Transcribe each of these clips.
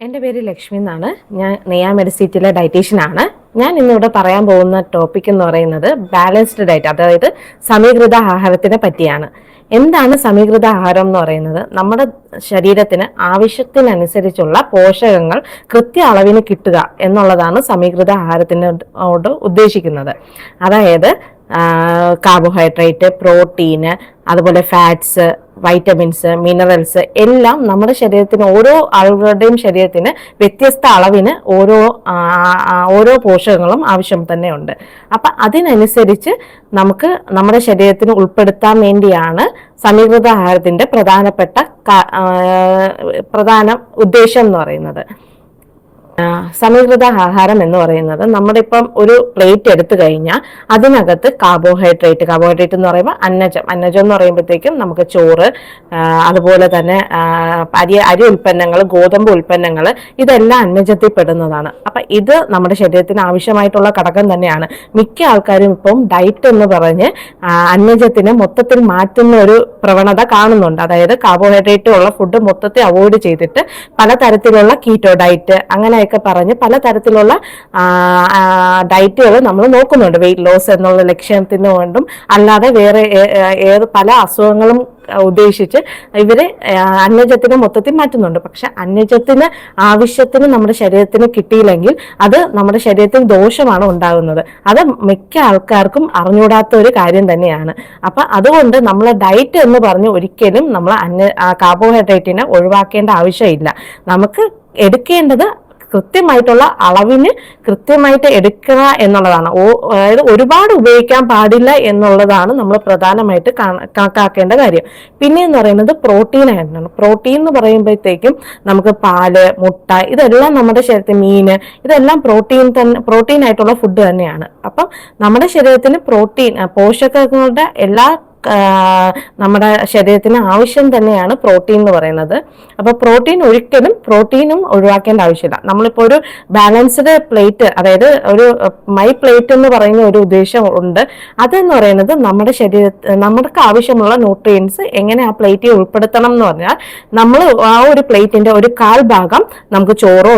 എൻ്റെ പേര് ലക്ഷ്മി എന്നാണ്. ഞാൻ നെയ്യാ മെഡിസിറ്റിയിലെ ഡയറ്റീഷ്യനാണ്. ഞാൻ ഇന്നിവിടെ പറയാൻ പോകുന്ന ടോപ്പിക് എന്ന് പറയുന്നത് ബാലൻസ്ഡ് ഡയറ്റ്, അതായത് സമീകൃത ആഹാരത്തിനെ പറ്റിയാണ്. എന്താണ് സമീകൃത ആഹാരം എന്ന് പറയുന്നത്? നമ്മുടെ ശരീരത്തിന് ആവശ്യത്തിനനുസരിച്ചുള്ള പോഷകങ്ങൾ കൃത്യ അളവിന് കിട്ടുക എന്നുള്ളതാണ് സമീകൃത ആഹാരത്തിനോട് ഉദ്ദേശിക്കുന്നത്. അതായത് കാർബോഹൈഡ്രേറ്റ്, പ്രോട്ടീന്, അതുപോലെ ഫാറ്റ്സ്, വൈറ്റമിൻസ്, മിനറൽസ് എല്ലാം നമ്മുടെ ശരീരത്തിന്, ഓരോ ആളുകളുടെയും ശരീരത്തിന് വ്യത്യസ്ത അളവിന് ഓരോ പോഷകങ്ങളും ആവശ്യം തന്നെ ഉണ്ട്. അപ്പം അതിനനുസരിച്ച് നമുക്ക് നമ്മുടെ ശരീരത്തിന് ഉൾപ്പെടുത്താൻ വേണ്ടിയാണ് സമീകൃത ആഹാരത്തിൻ്റെ പ്രധാന ഉദ്ദേശം എന്ന് പറയുന്നത്. സമീകൃത ആഹാരം എന്ന് പറയുന്നത്, നമ്മുടെ ഇപ്പം ഒരു പ്ലേറ്റ് എടുത്തു കഴിഞ്ഞാൽ അതിനകത്ത് കാർബോഹൈഡ്രേറ്റ് എന്ന് പറയുമ്പോൾ അന്നജം എന്ന് പറയുമ്പോഴത്തേക്കും നമുക്ക് ചോറ്, അതുപോലെ തന്നെ അരി ഉൽപ്പന്നങ്ങൾ, ഗോതമ്പ് ഉൽപ്പന്നങ്ങൾ, ഇതെല്ലാം അന്നജത്തിൽ പെടുന്നതാണ്. അപ്പം ഇത് നമ്മുടെ ശരീരത്തിന് ആവശ്യമായിട്ടുള്ള ഘടകം തന്നെയാണ്. മിക്ക ആൾക്കാരും ഇപ്പം ഡയറ്റ് എന്ന് പറഞ്ഞ് അന്നജത്തിനെ മൊത്തത്തിൽ മാറ്റുന്ന ഒരു പ്രവണത കാണുന്നുണ്ട്. അതായത് കാർബോഹൈഡ്രേറ്റ് ഉള്ള ഫുഡ് മൊത്തത്തിൽ അവോയ്ഡ് ചെയ്തിട്ട് പലതരത്തിലുള്ള കീറ്റോ ഡയറ്റ് അങ്ങനെയൊക്കെ പറഞ്ഞ് പലതരത്തിലുള്ള ഡയറ്റുകൾ നമ്മൾ നോക്കുന്നുണ്ട്. വെയിറ്റ് ലോസ് എന്നുള്ള ലക്ഷ്യത്തിന് വേണ്ടും അല്ലാതെ വേറെ പല അസുഖങ്ങളും ഉദ്ദേശിച്ച് ഇവര് അന്നജത്തിനെ മൊത്തത്തിൽ മാറ്റുന്നുണ്ട്. പക്ഷെ അന്നജത്തിന് ആവശ്യത്തിന് നമ്മുടെ ശരീരത്തിന് കിട്ടിയില്ലെങ്കിൽ അത് നമ്മുടെ ശരീരത്തിന് ദോഷമാണ് ഉണ്ടാകുന്നത്. അത് മിക്ക ആൾക്കാർക്കും അറിഞ്ഞൂടാത്ത ഒരു കാര്യം തന്നെയാണ്. അപ്പൊ അതുകൊണ്ട് നമ്മൾ ഡയറ്റ് എന്ന് പറഞ്ഞ് ഒരിക്കലും നമ്മൾ കാർബോഹൈഡ്രേറ്റിനെ ഒഴിവാക്കേണ്ട ആവശ്യമില്ല. നമുക്ക് എടുക്കേണ്ടത് കൃത്യമായിട്ടുള്ള അളവിന് കൃത്യമായിട്ട് എടുക്കുക എന്നുള്ളതാണ്. അതായത് ഒരുപാട് ഉപയോഗിക്കാൻ പാടില്ല എന്നുള്ളതാണ് നമ്മൾ പ്രധാനമായിട്ട് കണക്കാക്കേണ്ട കാര്യം. പിന്നെ എന്ന് പറയുന്നത് പ്രോട്ടീൻ ആയിട്ടാണ്. പ്രോട്ടീൻ എന്ന് പറയുമ്പോഴത്തേക്കും നമുക്ക് പാല്, മുട്ട, ഇതെല്ലാം നമ്മുടെ ശരീരത്തിൽ, മീന്, ഇതെല്ലാം പ്രോട്ടീൻ ആയിട്ടുള്ള ഫുഡ് തന്നെയാണ്. അപ്പം നമ്മുടെ ശരീരത്തിന് പോഷകങ്ങളുടെ എല്ലാ നമ്മുടെ ശരീരത്തിന് ആവശ്യം തന്നെയാണ് പ്രോട്ടീൻ എന്ന് പറയുന്നത്. അപ്പൊ പ്രോട്ടീനും ഒഴിവാക്കേണ്ട ആവശ്യമില്ല. നമ്മളിപ്പോൾ ഒരു ബാലൻസ്ഡ് പ്ലേറ്റ്, അതായത് ഒരു മൈ പ്ലേറ്റ് എന്ന് പറയുന്ന ഒരു ഉദ്ദേശം ഉണ്ട്. അതെന്ന് പറയുന്നത് നമുക്ക് ആവശ്യമുള്ള ന്യൂട്രിയൻസ് എങ്ങനെ ആ പ്ലേറ്റിൽ ഉൾപ്പെടുത്തണം എന്ന് പറഞ്ഞാൽ, നമ്മൾ ആ ഒരു പ്ലേറ്റിന്റെ ഒരു 1/4 ഭാഗം നമുക്ക് ചോറോ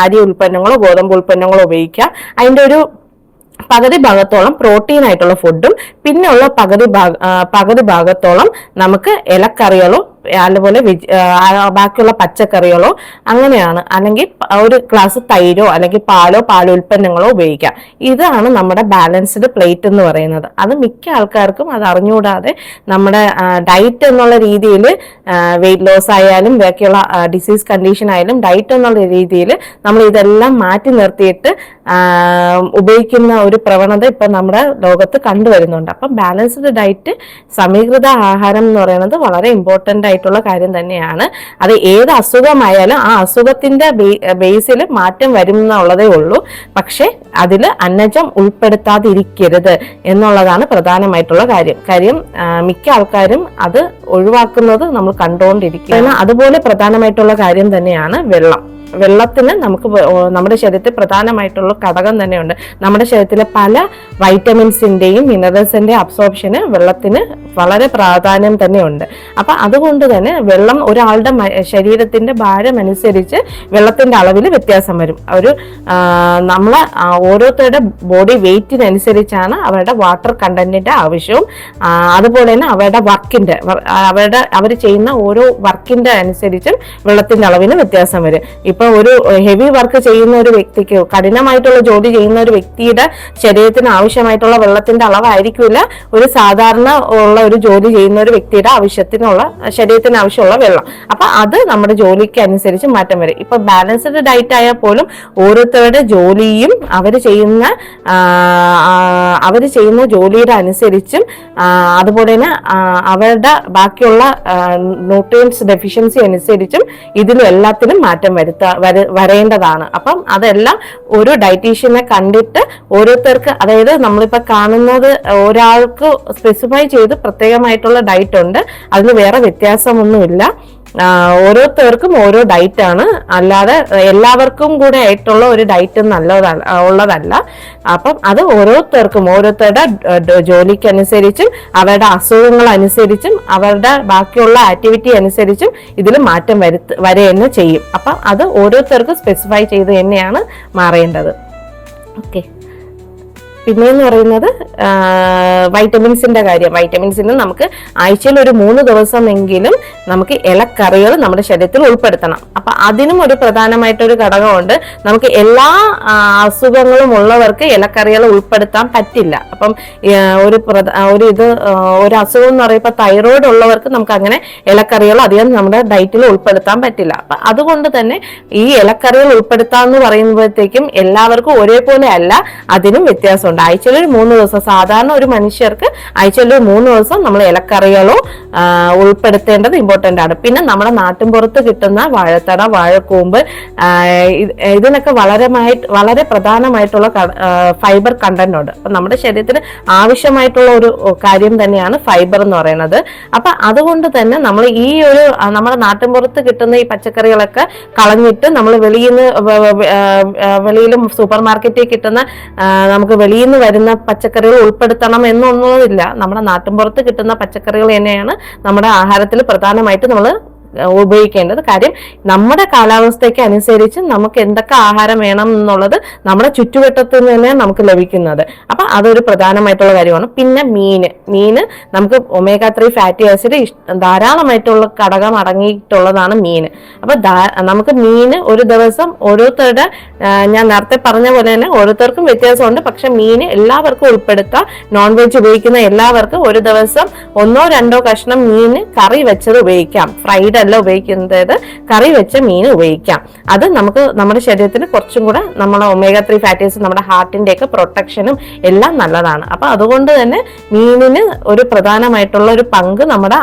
അരി ഉൽപ്പന്നങ്ങളോ ഗോതമ്പ് ഉൽപ്പന്നങ്ങളോ ഉപയോഗിക്കാം. അതിന്റെ ഒരു പകുതി ഭാഗത്തോളം പ്രോട്ടീൻ ആയിട്ടുള്ള ഫുഡും, പിന്നെ ഉള്ള പകുതി ഭാഗത്തോളം നമുക്ക് ഇലക്കറികളോ അതുപോലെ ബാക്കിയുള്ള പച്ചക്കറികളോ അങ്ങനെയാണ്, അല്ലെങ്കിൽ ഒരു ഗ്ലാസ് തൈരോ അല്ലെങ്കിൽ പാലുൽപ്പന്നങ്ങളോ ഉപയോഗിക്കാം. ഇതാണ് നമ്മുടെ ബാലൻസ്ഡ് പ്ലേറ്റ് എന്ന് പറയുന്നത്. അത് മിക്ക ആൾക്കാർക്കും അത് അറിഞ്ഞുകൂടാതെ നമ്മുടെ ഡയറ്റ് എന്നുള്ള രീതിയിൽ, വെയിറ്റ് ലോസ് ആയാലും ബാക്കിയുള്ള ഡിസീസ് കണ്ടീഷൻ ആയാലും ഡയറ്റ് എന്നുള്ള രീതിയിൽ നമ്മൾ ഇതെല്ലാം മാറ്റി നിർത്തിയിട്ട് ഉപയോഗിക്കുന്ന ഒരു പ്രവണത ഇപ്പൊ നമ്മുടെ ലോകത്ത് കണ്ടുവരുന്നുണ്ട്. അപ്പം ബാലൻസ്ഡ് ഡയറ്റ്, സമീകൃത ആഹാരം എന്ന് പറയുന്നത് വളരെ ഇമ്പോർട്ടൻ്റ് ആയിട്ടുള്ള കാര്യം തന്നെയാണ്. അത് ഏത് അസുഖമായാലും ആ അസുഖത്തിന്റെ ബേസിൽ മാറ്റം വരും എന്നുള്ളതേ ഉള്ളൂ. പക്ഷെ അതിൽ അന്നജം ഉൾപ്പെടുത്താതിരിക്കരുത് എന്നുള്ളതാണ് പ്രധാനമായിട്ടുള്ള കാര്യം. മിക്ക ആൾക്കാരും അത് ഒഴിവാക്കുന്നത് നമ്മൾ കണ്ടുകൊണ്ടിരിക്കുകയാണ്. അതുപോലെ പ്രധാനമായിട്ടുള്ള കാര്യം തന്നെയാണ് വെള്ളത്തിന് നമ്മുടെ ശരീരത്തിൽ പ്രധാനമായിട്ടുള്ള ഘടകം തന്നെയുണ്ട്. നമ്മുടെ ശരീരത്തിലെ പല വൈറ്റമിൻസിന്റെയും മിനറൽസിന്റെയും അബ്സോർപ്ഷന് വെള്ളത്തിന് വളരെ പ്രാധാന്യം തന്നെയുണ്ട്. അപ്പൊ അതുകൊണ്ട് തന്നെ വെള്ളം, ഒരാളുടെ ശരീരത്തിന്റെ ഭാരം അനുസരിച്ച് വെള്ളത്തിന്റെ അളവിൽ വ്യത്യാസം വരും. നമ്മളെ ഓരോരുത്തരുടെ ബോഡി വെയിറ്റിനനുസരിച്ചാണ് അവരുടെ വാട്ടർ കണ്ടന്റിന്റെ ആവശ്യവും, അതുപോലെ തന്നെ അവർ ചെയ്യുന്ന ഓരോ വർക്കിന്റെ അനുസരിച്ചും വെള്ളത്തിന്റെ അളവിന് വ്യത്യാസം വരും. ഇപ്പൊ ഒരു ഹെവി വർക്ക് ചെയ്യുന്ന ഒരു വ്യക്തിക്ക്, കഠിനമായിട്ടുള്ള ജോലി ചെയ്യുന്ന ഒരു വ്യക്തിയുടെ ശരീരത്തിന് ആവശ്യമായിട്ടുള്ള വെള്ളത്തിന്റെ അളവായിരിക്കില്ല ഒരു സാധാരണ ഉള്ള ഒരു ജോലി ചെയ്യുന്ന ഒരു വ്യക്തിയുടെ ശരീരത്തിന് ആവശ്യമുള്ള വെള്ളം. അപ്പൊ അത് നമ്മുടെ ജോലിക്ക് അനുസരിച്ച് മാറ്റം വരും. ഇപ്പൊ ബാലൻസ്ഡ് ഡയറ്റ് ആയാൽ പോലും ഓരോരുത്തരുടെ ജോലിയും അവർ ചെയ്യുന്ന ജോലിയുടെ അനുസരിച്ചും, അതുപോലെ തന്നെ അവരുടെ ബാക്കിയുള്ള ന്യൂട്രിയൻസ് ഡെഫിഷ്യൻസി അനുസരിച്ചും ഇതിലും എല്ലാത്തിനും മാറ്റം വരേണ്ടതാണ്. അപ്പം അതെല്ലാം ഒരു ഡയറ്റീഷ്യനെ കണ്ടിട്ട് ഓരോരുത്തർക്ക്, അതായത് നമ്മളിപ്പോ കാണുന്നത് ഒരാൾക്ക് സ്പെസിഫൈ ചെയ്ത് പ്രത്യേകമായിട്ടുള്ള ഡയറ്റ് ഉണ്ട്, അതിന് വേറെ വ്യത്യാസമൊന്നുമില്ല. ഓരോരുത്തർക്കും ഓരോ ഡയറ്റ് ആണ്, അല്ലാതെ എല്ലാവർക്കും കൂടെ ആയിട്ടുള്ള ഒരു ഡയറ്റ് ഉള്ളതല്ല. അപ്പം അത് ഓരോരുത്തരുടെ ജോലിക്കനുസരിച്ചും അവരുടെ അസുഖങ്ങൾ അനുസരിച്ചും അവരുടെ ബാക്കിയുള്ള ആക്ടിവിറ്റി അനുസരിച്ചും ഇതിൽ മാറ്റം വരെ ചെയ്യും. അപ്പം അത് ഓരോരുത്തർക്കും സ്പെസിഫൈ ചെയ്ത് തന്നെയാണ് മാറേണ്ടത്. ഓക്കെ. പിന്നെയെന്ന് പറയുന്നത് വൈറ്റമിൻസിന്റെ കാര്യം. വൈറ്റമിൻസിന് നമുക്ക് ആഴ്ചയിൽ ഒരു 3 ദിവസമെങ്കിലും നമുക്ക് ഇലക്കറികൾ നമ്മുടെ ശരീരത്തിൽ ഉൾപ്പെടുത്തണം. അപ്പൊ അതിനും ഒരു പ്രധാനമായിട്ടൊരു ഘടകമുണ്ട്. നമുക്ക് എല്ലാ അസുഖങ്ങളും ഉള്ളവർക്ക് ഇലക്കറികൾ ഉൾപ്പെടുത്താൻ പറ്റില്ല. അപ്പം ഒരു അസുഖം എന്ന് പറയുമ്പോൾ തൈറോയ്ഡ് ഉള്ളവർക്ക് നമുക്ക് അങ്ങനെ ഇലക്കറികൾ അധികം നമ്മുടെ ഡയറ്റിൽ ഉൾപ്പെടുത്താൻ പറ്റില്ല. അപ്പൊ അതുകൊണ്ട് തന്നെ ഈ ഇലക്കറികൾ ഉൾപ്പെടുത്താന്ന് പറയുമ്പോഴത്തേക്കും എല്ലാവർക്കും ഒരേപോലെ അല്ല, അതിനും വ്യത്യാസമുണ്ട്. ആഴ്ചയിൽ ഒരു 3 ദിവസം, സാധാരണ ഒരു മനുഷ്യർക്ക് ആഴ്ചയിൽ ഒരു 3 ദിവസം നമ്മൾ ഇലക്കറികളോ ഉൾപ്പെടുത്തേണ്ടത് ഇമ്പോർട്ടന്റ് ആണ്. പിന്നെ നമ്മുടെ നാട്ടിൻപുറത്ത് കിട്ടുന്ന വാഴത്തട, വാഴക്കൂമ്പ്, ഇതിനൊക്കെ വളരെ പ്രധാനമായിട്ടുള്ള ഫൈബർ കണ്ടന്റ് ഉണ്ട്. അപ്പൊ നമ്മുടെ ശരീരത്തിന് ആവശ്യമായിട്ടുള്ള ഒരു കാര്യം തന്നെയാണ് ഫൈബർ എന്ന് പറയുന്നത്. അപ്പൊ അതുകൊണ്ട് തന്നെ നമ്മൾ നമ്മുടെ നാട്ടിൻപുറത്ത് കിട്ടുന്ന ഈ പച്ചക്കറികളൊക്കെ കളഞ്ഞിട്ട് നമ്മൾ വെളിയിലും സൂപ്പർ മാർക്കറ്റിൽ കിട്ടുന്ന നമുക്ക് വെളിയിൽ നിന്ന് വരുന്ന പച്ചക്കറികൾ ഉൾപ്പെടുത്തണം എന്നൊന്നുമില്ല. നമ്മുടെ നാട്ടിൻപുറത്ത് കിട്ടുന്ന പച്ചക്കറികൾ തന്നെയാണ് നമ്മുടെ ആഹാരത്തിൽ പ്രധാനമായിട്ട് നമ്മൾ ഉപയോഗിക്കേണ്ടത്. കാര്യം നമ്മുടെ കാലാവസ്ഥയ്ക്ക് അനുസരിച്ച് നമുക്ക് എന്തൊക്കെ ആഹാരം വേണം എന്നുള്ളത് നമ്മുടെ ചുറ്റുവട്ടത്തിൽ നിന്ന് തന്നെ നമുക്ക് ലഭിക്കുന്നത്. അപ്പൊ അതൊരു പ്രധാനമായിട്ടുള്ള കാര്യമാണ്. പിന്നെ മീന് നമുക്ക് omega-3 ഫാറ്റി ആസിഡ് ധാരാളമായിട്ടുള്ള ഘടകം അടങ്ങിയിട്ടുള്ളതാണ് മീന്. അപ്പൊ നമുക്ക് മീന് ഒരു ദിവസം ഓരോരുത്തരുടെ, ഞാൻ നേരത്തെ പറഞ്ഞ പോലെ തന്നെ ഓരോരുത്തർക്കും വ്യത്യാസമുണ്ട്. പക്ഷെ മീന് എല്ലാവർക്കും ഉൾപ്പെടുത്താം. നോൺ വെജ് ഉപയോഗിക്കുന്ന എല്ലാവർക്കും ഒരു ദിവസം 1-2 കഷ്ണം മീന് കറി വെച്ചത് ഉപയോഗിക്കാം. ഫ്രൈഡ് അല്ല ഉപയോഗിക്കുന്നത്, കറി വെച്ച മീൻ ഉപയോഗിക്കാം. അത് നമുക്ക് നമ്മുടെ ശരീരത്തിന് കുറച്ചും കൂടെ നമ്മളെ omega-3 ഫാറ്റി ആസിഡ് നമ്മുടെ ഹാർട്ടിന്റെ ഒക്കെ പ്രൊട്ടക്ഷനും എല്ലാം നല്ലതാണ്. അപ്പൊ അതുകൊണ്ട് തന്നെ മീനിന് ഒരു പ്രധാനമായിട്ടുള്ള ഒരു പങ്ക് നമ്മുടെ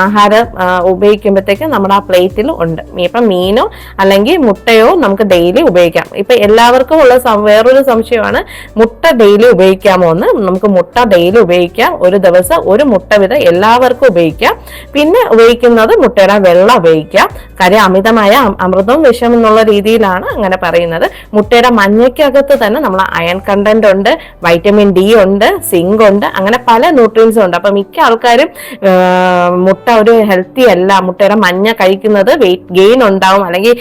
ആഹാരം ഉപയോഗിക്കുമ്പോഴത്തേക്ക് നമ്മുടെ ആ പ്ലേറ്റിൽ ഉണ്ട്. ഇപ്പൊ മീനോ അല്ലെങ്കിൽ മുട്ടയോ നമുക്ക് ഡെയിലി ഉപയോഗിക്കാം. ഇപ്പൊ എല്ലാവർക്കും ഉള്ള വേറൊരു സംശയമാണ് മുട്ട ഡെയിലി ഉപയോഗിക്കാമോ എന്ന്. നമുക്ക് മുട്ട ഡെയിലി ഉപയോഗിക്കാം. ഒരു ദിവസം ഒരു മുട്ട വീതം എല്ലാവർക്കും ഉപയോഗിക്കാം. പിന്നെ ഉപയോഗിക്കുന്നത് മുട്ടയുടെ വെള്ളം ഉപയോഗിക്കാം. കാര്യം അമിതമായ അമൃതവും വിഷം എന്നുള്ള രീതിയിലാണ് അങ്ങനെ പറയുന്നത്. മുട്ടയുടെ മഞ്ഞയ്ക്കകത്ത് തന്നെ നമ്മൾ അയൺ കണ്ടന്റ് ഉണ്ട്, വൈറ്റമിൻ ഡി ഉണ്ട്, സിങ്ക് ഉണ്ട്, അങ്ങനെ പല ന്യൂട്രിയൻസും ഉണ്ട്. അപ്പൊ മിക്ക ആൾക്കാരും മുട്ട ഒരു ഹെൽത്തി അല്ല, മുട്ടയുടെ മഞ്ഞ കഴിക്കുന്നത് വെയിറ്റ് ഗെയിൻ ഉണ്ടാവും അല്ലെങ്കിൽ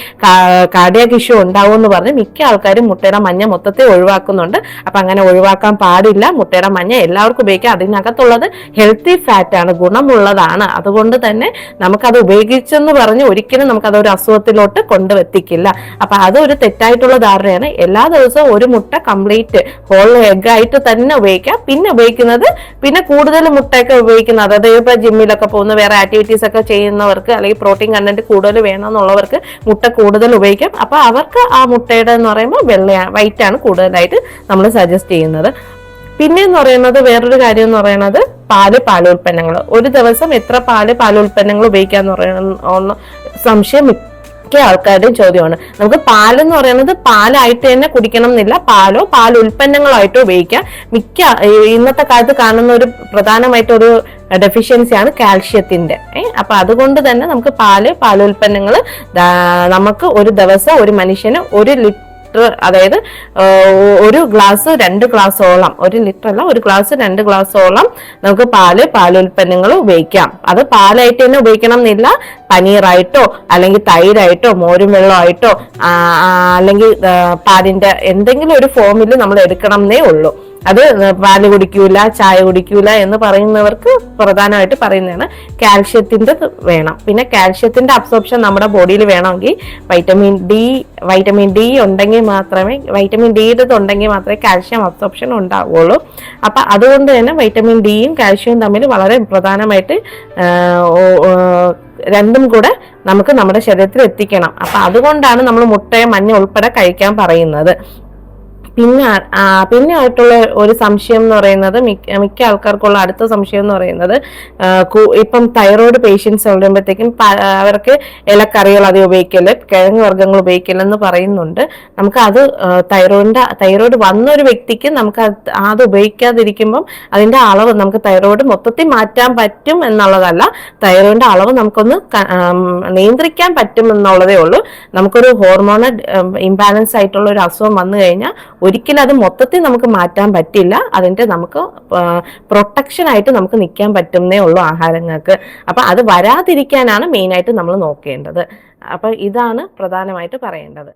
കാർഡിയാക് ഇഷ്യൂ ഉണ്ടാവും എന്ന് പറഞ്ഞ് മിക്ക ആൾക്കാരും മുട്ടയുടെ മഞ്ഞ മൊത്തത്തിൽ ഒഴിവാക്കുന്നുണ്ട്. അപ്പൊ അങ്ങനെ ഒഴിവാക്കാൻ പാടില്ല. മുട്ടയുടെ മഞ്ഞ എല്ലാവർക്കും ഉപയോഗിക്കാം. അതിനകത്തുള്ളത് ഹെൽത്തി ഫാറ്റ് ആണ്, ഗുണമുള്ളതാണ്. അതുകൊണ്ട് തന്നെ നമുക്കത് ഉപയോഗിച്ചെന്ന് പറഞ്ഞ് ഒരിക്കലും നമുക്കതൊരു അസുഖത്തിലോട്ട് കൊണ്ടുവെത്തിക്കില്ല. അപ്പൊ അതൊരു തെറ്റായിട്ടുള്ള ധാരണയാണ്. എല്ലാ ദിവസവും ഒരു മുട്ട കംപ്ലീറ്റ് ഹോൾ എഗ് ആയിട്ട് തന്നെ ഉപയോഗിക്കാം. പിന്നെ കൂടുതൽ മുട്ടയൊക്കെ ഉപയോഗിക്കുന്നത്, അതായത് ഇപ്പൊ ജിമ്മിലൊക്കെ പോകുന്ന വേറെ ആക്ടിവിറ്റീസ് ഒക്കെ ചെയ്യുന്നവർക്ക് അല്ലെങ്കിൽ പ്രോട്ടീൻ കണ്ടന്റ് കൂടുതൽ വേണമെന്നുള്ളവർക്ക് മുട്ട കൂടുതൽ ഉപയോഗിക്കാം. അപ്പൊ അവർക്ക് ആ മുട്ടയുടെ എന്ന് പറയുമ്പോൾ വൈറ്റ് ആണ് കൂടുതലായിട്ട് നമ്മൾ സജസ്റ്റ് ചെയ്യുന്നത്. പിന്നെ എന്ന് പറയുന്നത് വേറൊരു കാര്യം എന്ന് പറയുന്നത് പാലുൽപ്പന്നങ്ങൾ. ഒരു ദിവസം എത്ര പാലുൽപ്പന്നങ്ങൾ ഉപയോഗിക്കാന്ന് പറയുന്ന സംശയം മിക്ക ആൾക്കാരുടെയും ചോദ്യമാണ്. നമുക്ക് പാലെന്ന് പറയുന്നത് പാലായിട്ട് തന്നെ കുടിക്കണം എന്നില്ല, പാലുൽപ്പന്നങ്ങളായിട്ട് ഉപയോഗിക്കാം. ഇന്നത്തെ കാലത്ത് കാണുന്ന ഒരു പ്രധാനമായിട്ടൊരു ഡെഫിഷ്യൻസിയാണ് കാൽഷ്യത്തിന്റെ. അപ്പൊ അതുകൊണ്ട് തന്നെ നമുക്ക് പാലുൽപ്പന്നങ്ങൾ നമുക്ക് ഒരു ദിവസം ഒരു മനുഷ്യന് 1 ലിറ്റർ, അതായത് 1 ഗ്ലാസ് 2 ഗ്ലാസോളം, 1 ലിറ്റർ അല്ല, 1 ഗ്ലാസ് 2 ഗ്ലാസോളം നമുക്ക് പാലുൽപ്പന്നങ്ങൾ ഉപയോഗിക്കാം. അത് പാലായിട്ട് തന്നെ ഉപയോഗിക്കണം എന്നില്ല, പനീറായിട്ടോ അല്ലെങ്കിൽ തൈരായിട്ടോ മോരും വെള്ളമായിട്ടോ അല്ലെങ്കിൽ പാലിന്റെ എന്തെങ്കിലും ഒരു ഫോമിൽ നമ്മൾ എടുക്കണം എന്നേ ഉള്ളൂ. അത് പാല് കുടിക്കൂല, ചായ കുടിക്കൂല എന്ന് പറയുന്നവർക്ക് പ്രധാനമായിട്ട് പറയുന്നതാണ് കാൽഷ്യത്തിന്റെ വേണം. പിന്നെ കാൽഷ്യത്തിന്റെ അബ്സോർപ്ഷൻ നമ്മുടെ ബോഡിയിൽ വേണമെങ്കിൽ വൈറ്റമിൻ ഡി ഉണ്ടെങ്കിൽ മാത്രമേ കാൽഷ്യം അബ്സോർപ്ഷൻ ഉണ്ടാവുള്ളൂ. അപ്പൊ അതുകൊണ്ട് തന്നെ വൈറ്റമിൻ ഡിയും കാൽഷ്യവും തമ്മിൽ വളരെ പ്രധാനമായിട്ട് രണ്ടും കൂടെ നമുക്ക് നമ്മുടെ ശരീരത്തിൽ എത്തിക്കണം. അപ്പൊ അതുകൊണ്ടാണ് നമ്മൾ മുട്ടയും മഞ്ഞ ഉൾപ്പെടെ കഴിക്കാൻ പറയുന്നത്. പിന്നെ പിന്നെ ആയിട്ടുള്ള ഒരു സംശയം എന്ന് പറയുന്നത് മിക്ക ആൾക്കാർക്കുള്ള അടുത്ത സംശയം എന്ന് പറയുന്നത് ഇപ്പം തൈറോയ്ഡ് പേഷ്യൻസ് പറയുമ്പോഴത്തേക്കും അവർക്ക് ഇലക്കറികൾ അധികം ഉപയോഗിക്കല്, കിഴങ്ങ് വർഗ്ഗങ്ങൾ ഉപയോഗിക്കലെന്ന് പറയുന്നുണ്ട്. നമുക്ക് അത് തൈറോയ്ഡ് വന്ന ഒരു വ്യക്തിക്ക് നമുക്ക് അത് ഉപയോഗിക്കാതിരിക്കുമ്പം അതിന്റെ അളവ് നമുക്ക് തൈറോയ്ഡ് മൊത്തത്തിൽ മാറ്റാൻ പറ്റും എന്നുള്ളതല്ല, തൈറോയിഡിന്റെ അളവ് നമുക്കൊന്ന് നിയന്ത്രിക്കാൻ പറ്റും എന്നുള്ളതേ ഉള്ളൂ. നമുക്കൊരു ഹോർമോണൽ ഇംബാലൻസ് ആയിട്ടുള്ള ഒരു അസുഖം വന്നു കഴിഞ്ഞാൽ ഒരിക്കലും അത് മൊത്തത്തിൽ നമുക്ക് മാറ്റാൻ പറ്റില്ല. അതിന്റെ നമുക്ക് പ്രൊട്ടക്ഷൻ ആയിട്ട് നമുക്ക് നിൽക്കാൻ പറ്റുന്നേ ഉള്ളൂ ആഹാരങ്ങൾക്ക്. അപ്പൊ അത് വരാതിരിക്കാനാണ് മെയിനായിട്ട് നമ്മൾ നോക്കേണ്ടത്. അപ്പൊ ഇതാണ് പ്രധാനമായിട്ട് പറയേണ്ടത്.